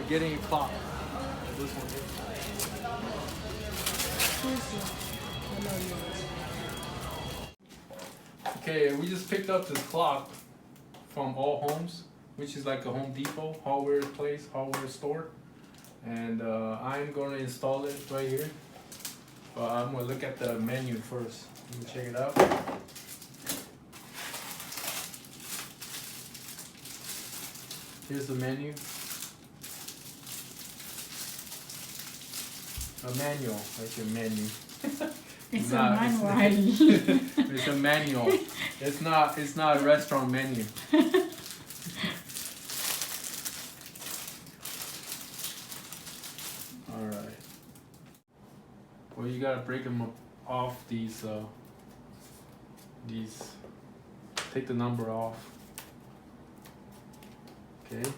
We're getting a clock. This one here. Okay, we just picked up this clock from All Homes, which is like a Home Depot hardware place, hardware store. And I'm going to install it right here. But I'm going to look at the menu first. Let me check it out. Here's the menu. A manual, like a menu. It's a manual. It's a manual. It's not a restaurant menu. All right. Well, you gotta break them off these. Take the number off. Okay.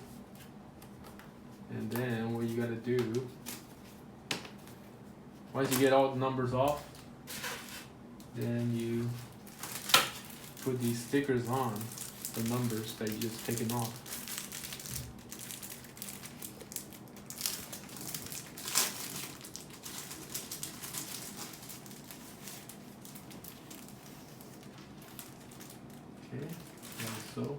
And then what you gotta do, once you get all the numbers off, then you put these stickers on the numbers that you just taken off. Okay, like so.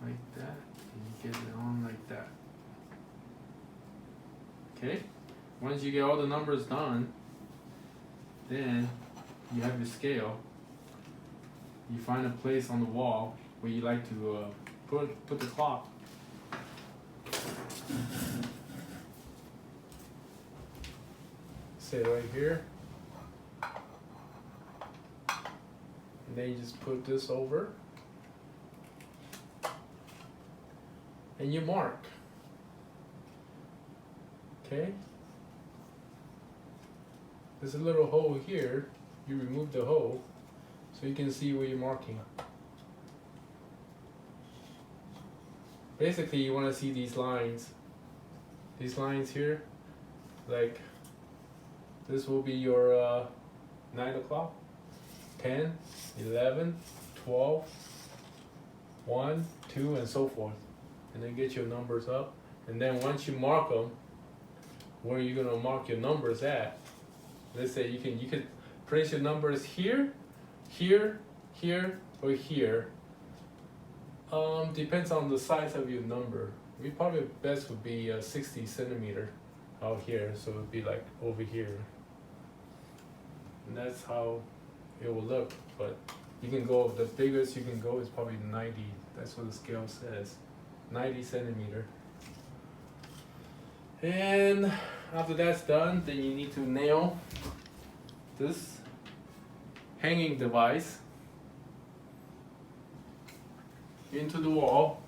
Like that, and you get it on like that. Okay, once you get all the numbers done, then you have your scale. You find a place on the wall where you like to put the clock. Say right here. And then you just put this over. And you mark. Okay? There's a little hole here. You remove the hole so you can see where you're marking. Basically, you want to see these lines. These lines here, like this will be your 9 o'clock, 10, 11, 12, 1, 2, and so forth. And then get your numbers up. And then once you mark them, where you're gonna mark your numbers at. Let's say you could place your numbers here, here, here, or here. Depends on the size of your number. We probably best would be 60 centimeter out here, so it would be like over here. And that's how it will look. But you can go, the biggest you can go is probably 90. That's what the scale says, 90 centimeter. And after that's done, then you need to nail this hanging device into the wall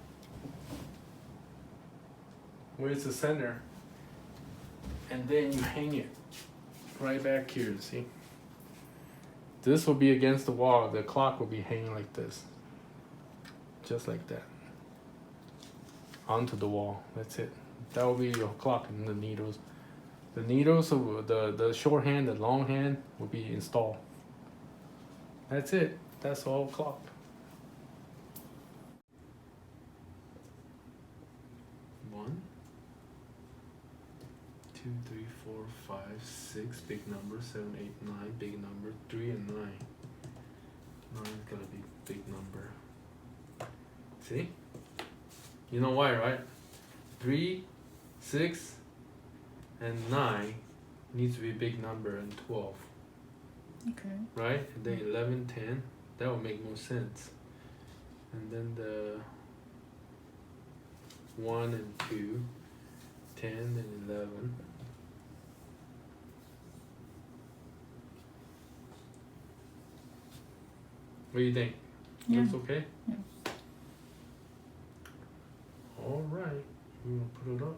where it's the center, and then you hang it right back here. See, this will be against the wall. The clock will be hanging like this, just like that, onto the wall. That's it. That will be your clock. And the needles, the short hand, the long hand will be installed. That's it. That's all clock. One, 2, 3, 4, 5, 6, big number. 7, 8, 9, big number. 3 and 9. 9 is gonna be big number. See? You know why, right? 3, 6, and 9 needs to be a big number, and 12. Okay. Right? And then 11, 10, that will make more sense. And then the 1 and 2, 10 and 11. What do you think? Yeah. Looks okay? Yeah. All right. We're gonna put it up.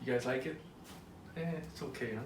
You guys like it? It's okay, huh?